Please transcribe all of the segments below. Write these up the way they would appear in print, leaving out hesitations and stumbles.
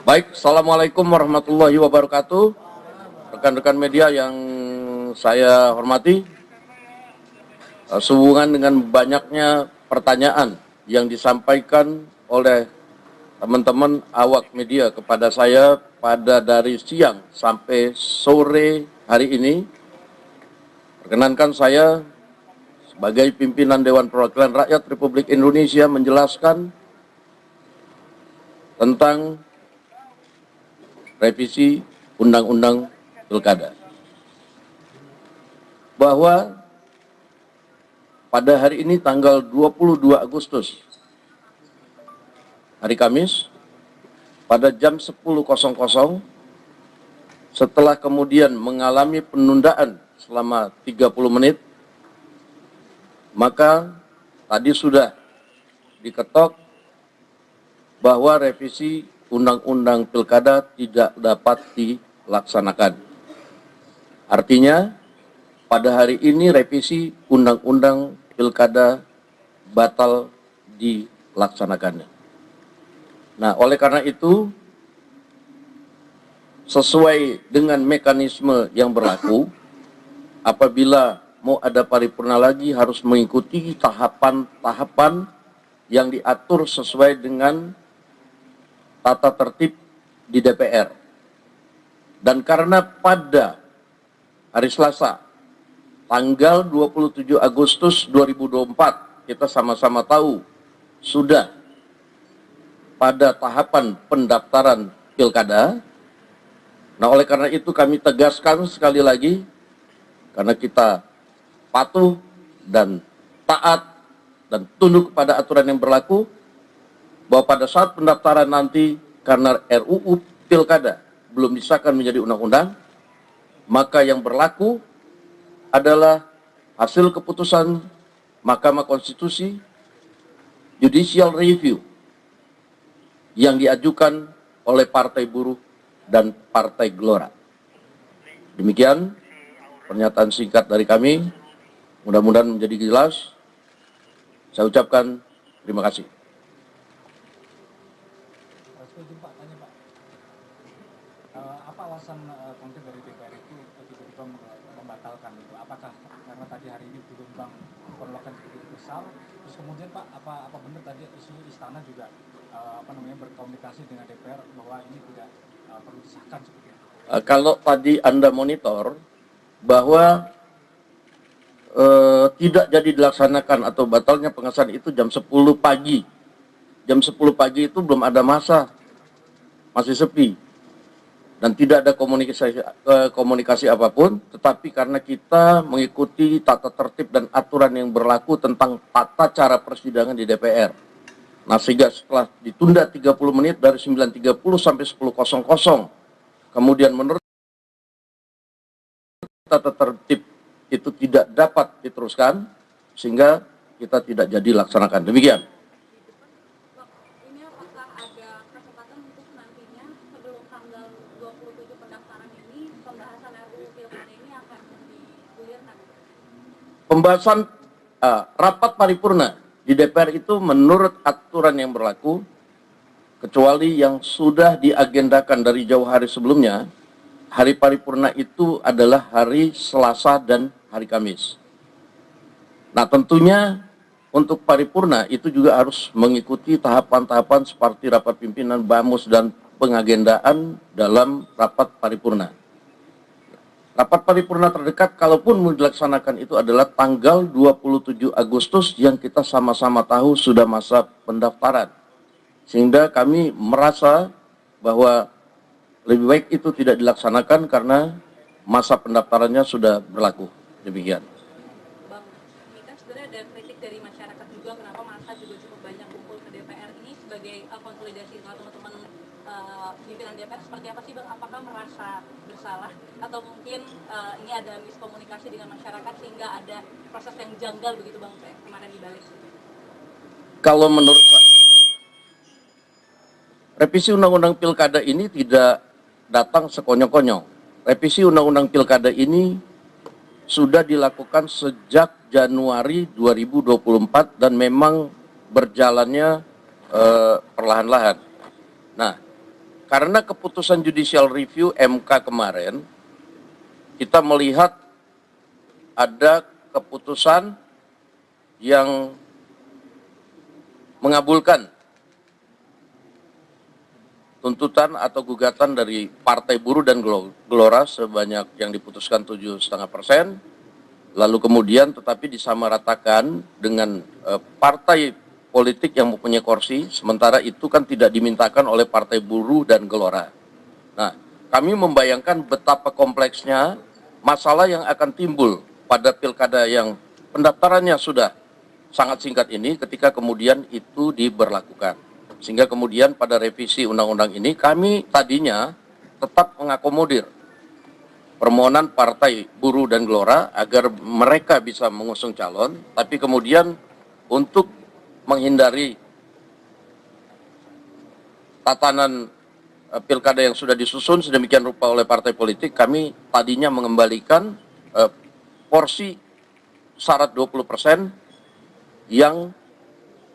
Baik, Assalamualaikum warahmatullahi wabarakatuh. Rekan-rekan media yang saya hormati, sehubungan dengan banyaknya pertanyaan yang disampaikan oleh teman-teman awak media kepada saya pada dari siang sampai sore hari ini, perkenankan saya sebagai pimpinan Dewan Perwakilan Rakyat Republik Indonesia menjelaskan tentang revisi Undang-Undang Pilkada. Bahwa pada hari ini tanggal 22 Agustus, hari Kamis, pada jam 10.00, setelah kemudian mengalami penundaan selama 30 menit, maka tadi sudah diketok bahwa revisi Undang-Undang Pilkada tidak dapat dilaksanakan. Artinya, pada hari ini revisi Undang-Undang Pilkada batal dilaksanakannya. Nah, oleh karena itu, sesuai dengan mekanisme yang berlaku, apabila mau ada paripurna lagi harus mengikuti tahapan-tahapan yang diatur sesuai dengan tata tertib di DPR. Dan karena pada hari Selasa, tanggal 27 Agustus 2024, kita sama-sama tahu sudah pada tahapan pendaftaran pilkada. Nah, oleh karena itu kami tegaskan sekali lagi, karena kita patuh dan taat dan tunduk kepada aturan yang berlaku, bahwa pada saat pendaftaran nanti karena RUU Pilkada belum disahkan menjadi undang-undang, maka yang berlaku adalah hasil keputusan Mahkamah Konstitusi Judicial Review yang diajukan oleh Partai Buruh dan Partai Gelora. Demikian pernyataan singkat dari kami, mudah-mudahan menjadi jelas. Saya ucapkan terima kasih. Apa alasan konkret dari DPR itu tiba-tiba membatalkan itu? Apakah karena tadi hari ini gelombang penolakan cukup besar? Terus kemudian Pak, apa benar tadi isu istana juga berkomunikasi dengan DPR bahwa ini tidak perlu disahkan seperti itu? Kalau tadi Anda monitor bahwa tidak jadi dilaksanakan atau batalnya pengesahan itu jam 10 pagi. Jam 10 pagi itu belum ada masa, masih sepi. Dan tidak ada komunikasi apapun, tetapi karena kita mengikuti tata tertib dan aturan yang berlaku tentang tata cara persidangan di DPR. Nah, sehingga setelah ditunda 30 menit dari 9.30 sampai 10.00, kemudian menurut tata tertib itu tidak dapat diteruskan, sehingga kita tidak jadi laksanakan. Demikian. Ini apakah ada kesempatan untuk nantinya sebelum tanggal 27 pendaftaran ini, pembahasan RUU Pilkada ini akan digulirkan? Pembahasan rapat paripurna di DPR itu menurut aturan yang berlaku, kecuali yang sudah diagendakan dari jauh hari sebelumnya, hari paripurna itu adalah hari Selasa dan hari Kamis. Nah, tentunya untuk paripurna itu juga harus mengikuti tahapan-tahapan seperti rapat pimpinan BAMUS dan pengagendaan dalam rapat paripurna. Rapat paripurna terdekat kalaupun mau dilaksanakan itu adalah tanggal 27 Agustus yang kita sama-sama tahu sudah masa pendaftaran. Sehingga kami merasa bahwa lebih baik itu tidak dilaksanakan karena masa pendaftarannya sudah berlaku. Demikian. Bang, ini kan sebenarnya ada kritik dari masyarakat juga kenapa masa juga cukup banyak kumpul ke DPR ini sebagai konsolidasi dengan teman-teman pimpinan DPR. Seperti apa sih Bang? Apakah merasa bersalah atau mungkin ini ada miskomunikasi dengan masyarakat sehingga ada proses yang janggal begitu Bang kemarin di balik? Kalau menurut Pak, revisi Undang-Undang Pilkada ini tidak datang sekonyong-konyong. Revisi Undang-Undang Pilkada ini sudah dilakukan sejak Januari 2024 dan memang berjalannya perlahan-lahan. Nah, karena keputusan judicial review MK kemarin, kita melihat ada keputusan yang mengabulkan tuntutan atau gugatan dari Partai Buruh dan Gelora sebanyak yang diputuskan 7,5%, lalu kemudian tetapi disamaratakan dengan partai politik yang mempunyai kursi, sementara itu kan tidak dimintakan oleh Partai Buruh dan Gelora. Nah, kami membayangkan betapa kompleksnya masalah yang akan timbul pada pilkada yang pendaftarannya sudah sangat singkat ini ketika kemudian itu diberlakukan. Sehingga kemudian pada revisi undang-undang ini kami tadinya tetap mengakomodir permohonan Partai Buruh dan Gelora agar mereka bisa mengusung calon, tapi kemudian untuk menghindari tatanan pilkada yang sudah disusun sedemikian rupa oleh partai politik, kami tadinya mengembalikan porsi syarat 20% yang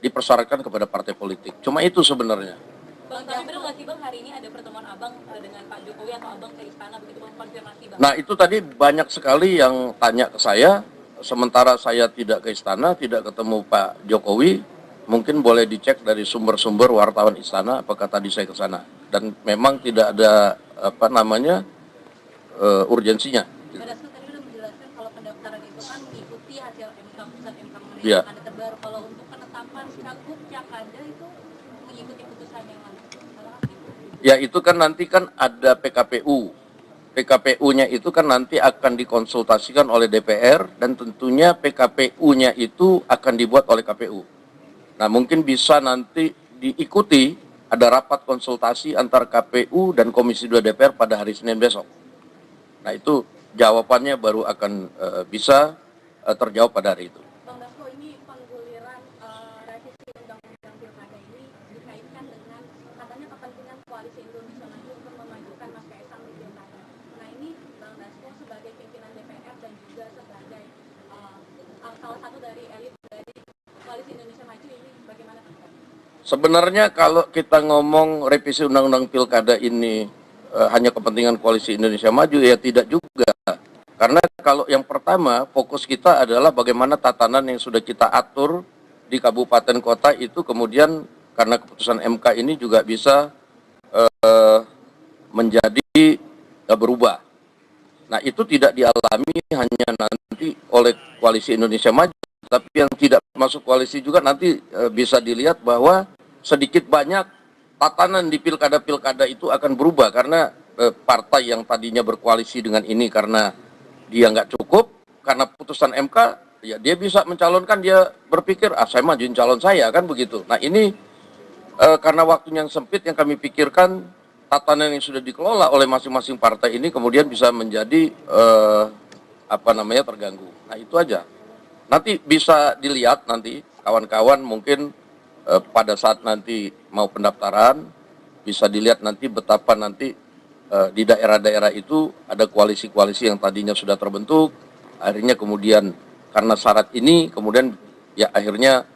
dipersyaratkan kepada partai politik. Cuma itu sebenarnya. Bang, tapi benar nggak sih Bang, hari ini ada pertemuan Abang dengan Pak Jokowi atau Abang ke istana, begitu Bang, konfirmasi Bang? Nah, itu tadi banyak sekali yang tanya ke saya, sementara saya tidak ke istana, tidak ketemu Pak Jokowi. Mungkin boleh dicek dari sumber-sumber wartawan istana apakah tadi saya ke sana. Dan memang tidak ada urgensinya. Pada saat tadi sudah menjelaskan kalau pendaftaran itu kan mengikuti hasil MK, putusan MK mengenai Iya. pilkada terbaru. Kalau untuk penetapan cagup Cakada itu mengikuti putusan yang mana? Salah apa? Ya, itu kan nanti kan ada PKPU. PKPU-nya itu kan nanti akan dikonsultasikan oleh DPR dan tentunya PKPU-nya itu akan dibuat oleh KPU. Nah, mungkin bisa nanti diikuti ada rapat konsultasi antara KPU dan Komisi 2 DPR pada hari Senin besok. Nah, itu jawabannya baru akan bisa terjawab pada hari itu. Bang Dasko, ini pengguliran revisi undang-undang pilkada ini dikaitkan dengan katanya kepentingan koalisi Indonesia Maju untuk memajukan Mas Kaisang di pilkada. Nah, ini Bang Dasko sebagai pimpinan DPR dan juga sebagai salah satu dari elit dari koalisi Indonesia Maju ini bagaimana? Sebenarnya kalau kita ngomong revisi undang-undang pilkada ini hanya kepentingan koalisi Indonesia Maju, ya tidak juga. Karena kalau yang pertama fokus kita adalah bagaimana tatanan yang sudah kita atur di kabupaten kota itu kemudian karena keputusan MK ini juga bisa menjadi berubah. Nah, itu tidak dialami hanya nanti oleh koalisi Indonesia Maju, tapi yang tidak masuk koalisi juga nanti bisa dilihat bahwa sedikit banyak tatanan di pilkada-pilkada itu akan berubah karena partai yang tadinya berkoalisi dengan ini karena dia nggak cukup, karena putusan MK, ya dia bisa mencalonkan, dia berpikir, saya majuin calon saya, kan begitu. Nah, ini karena waktunya yang sempit yang kami pikirkan, tatanan yang sudah dikelola oleh masing-masing partai ini kemudian bisa menjadi terganggu. Nah, itu aja. Nanti bisa dilihat nanti kawan-kawan mungkin pada saat nanti mau pendaftaran bisa dilihat nanti betapa nanti di daerah-daerah itu ada koalisi-koalisi yang tadinya sudah terbentuk, akhirnya kemudian karena syarat ini kemudian ya akhirnya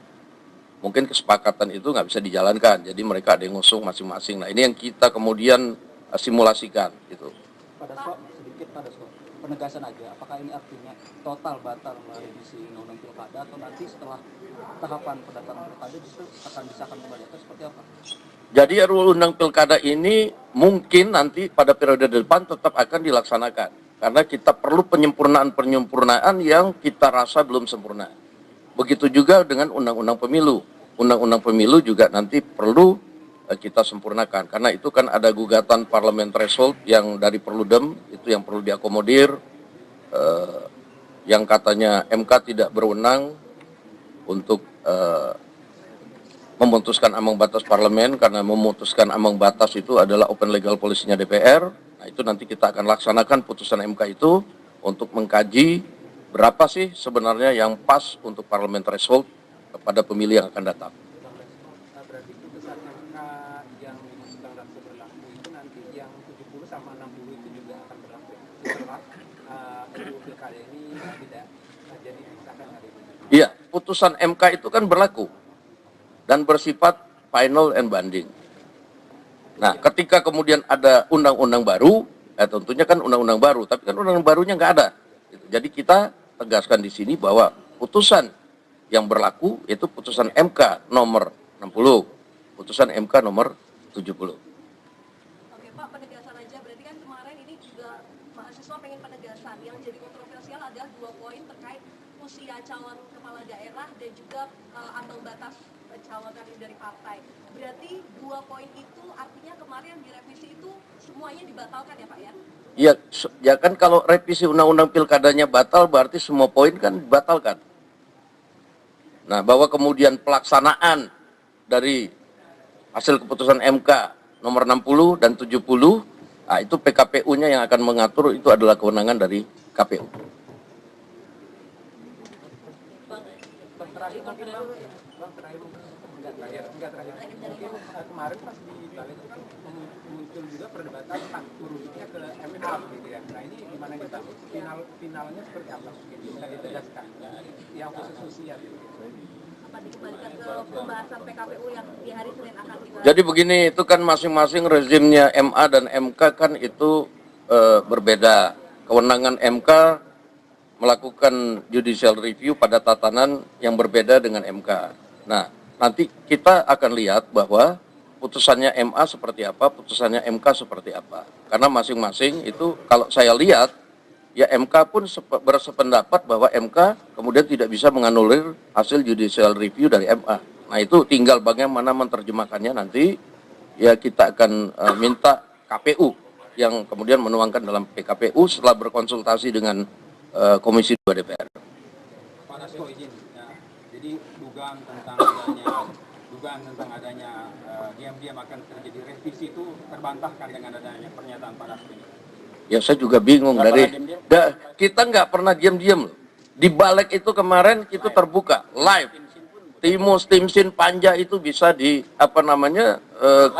mungkin kesepakatan itu nggak bisa dijalankan, jadi mereka ada yang ngusung masing-masing. Nah, ini yang kita kemudian simulasikan gitu. Sedikit pada penegasan aja, apakah ini artinya total batal merevisi undang-undang pilkada atau nanti setelah tahapan pendaftaran pilkada justru akan disahkan kembali atau seperti apa? Jadi RUU Undang Pilkada ini mungkin nanti pada periode depan tetap akan dilaksanakan karena kita perlu penyempurnaan yang kita rasa belum sempurna. Begitu juga dengan Undang-Undang Pemilu. Undang-Undang Pemilu juga nanti perlu kita sempurnakan karena itu kan ada gugatan parlemen threshold yang dari Perludem itu yang perlu diakomodir, yang katanya MK tidak berwenang untuk memutuskan ambang batas parlemen karena memutuskan ambang batas itu adalah open legal policy-nya DPR. Nah, itu nanti kita akan laksanakan putusan MK itu untuk mengkaji berapa sih sebenarnya yang pas untuk parlemen threshold pada pemilih yang akan datang. Berarti putusan MK yang sedang berlaku itu nanti yang 70 sama 60 itu juga akan berlaku setelah RUU pilkada ini tidak jadi disahkan hari ini. Iya, putusan MK itu kan berlaku dan bersifat final and binding. Nah, ketika kemudian ada undang-undang baru, tentunya kan undang-undang baru, tapi kan undang-undang barunya nggak ada. Gitu. Jadi kita tegaskan di sini bahwa putusan yang berlaku itu putusan MK nomor 60, putusan MK nomor 70. Oke Pak, penegasan aja. Berarti kan kemarin ini juga mahasiswa pengen penegasan. Yang jadi kontroversial adalah 2 poin terkait usia calon kepala daerah dan juga ambang batas pencalonan dari partai. Berarti 2 poin itu artinya kemarin yang direvisi itu semuanya dibatalkan ya Pak ya? Ya kan kalau revisi undang-undang pilkadanya batal berarti semua poin kan dibatalkan. Nah, bahwa kemudian pelaksanaan dari hasil keputusan MK nomor 60 dan 70, nah itu PKPU-nya yang akan mengatur, itu adalah kewenangan dari KPU. Mungkin kemarin pas di balik itu kan muncul juga perdebatan hak turunnya ke MA gitu ya. Nah ini gimana kita finalnya seperti apa? Bisa ditegaskan yang khusus usia gitu. Apa dikembalikan ke pembahasan PKPU yang di hari Senin akan dibahas? Jadi begini, itu kan masing-masing rezimnya MA dan MK kan itu berbeda. Kewenangan MK melakukan judicial review pada tatanan yang berbeda dengan MK. Nah, nanti kita akan lihat bahwa putusannya MA seperti apa, putusannya MK seperti apa. Karena masing-masing itu kalau saya lihat, ya MK pun bersependapat bahwa MK kemudian tidak bisa menganulir hasil judicial review dari MA. Nah itu tinggal bagaimana menerjemahkannya nanti, ya kita akan minta KPU yang kemudian menuangkan dalam PKPU setelah berkonsultasi dengan Komisi 2 DPR. Pak Dasko izin, ya. Jadi dugaan tentang adanya diam-diam akan terjadi revisi itu terbantahkan dengan adanya pernyataan Pak Dasko ini. Ya saya juga bingung kita nggak pernah diam-diam loh. Di balik itu kemarin itu terbuka live. Timus, Timsin, Panja itu bisa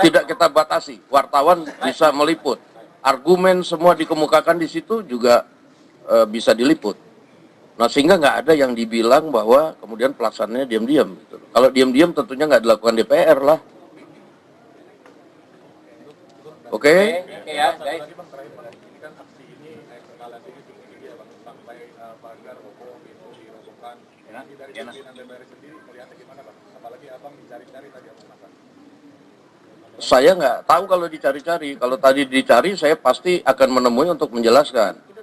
tidak kita batasi. Wartawan bisa meliput. Argumen semua dikemukakan di situ juga bisa diliput. Nah sehingga nggak ada yang dibilang bahwa kemudian pelaksanaannya diam-diam. Gitu. Kalau diam-diam tentunya nggak dilakukan DPR lah. Oke? Ya, baik. Saya nggak tahu kalau dicari-cari. Kalau tadi dicari, saya pasti akan menemui untuk menjelaskan.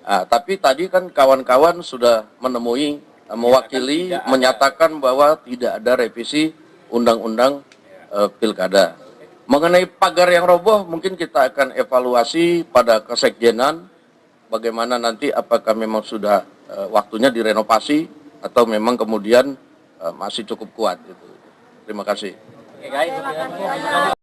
Nah, tapi tadi kan kawan-kawan sudah menemui, mewakili, menyatakan bahwa tidak ada revisi undang-undang pilkada. Mengenai pagar yang roboh, mungkin kita akan evaluasi pada kesekjenan, bagaimana nanti apakah memang sudah waktunya direnovasi atau memang kemudian masih cukup kuat. Gitu. Terima kasih. Oke, guys.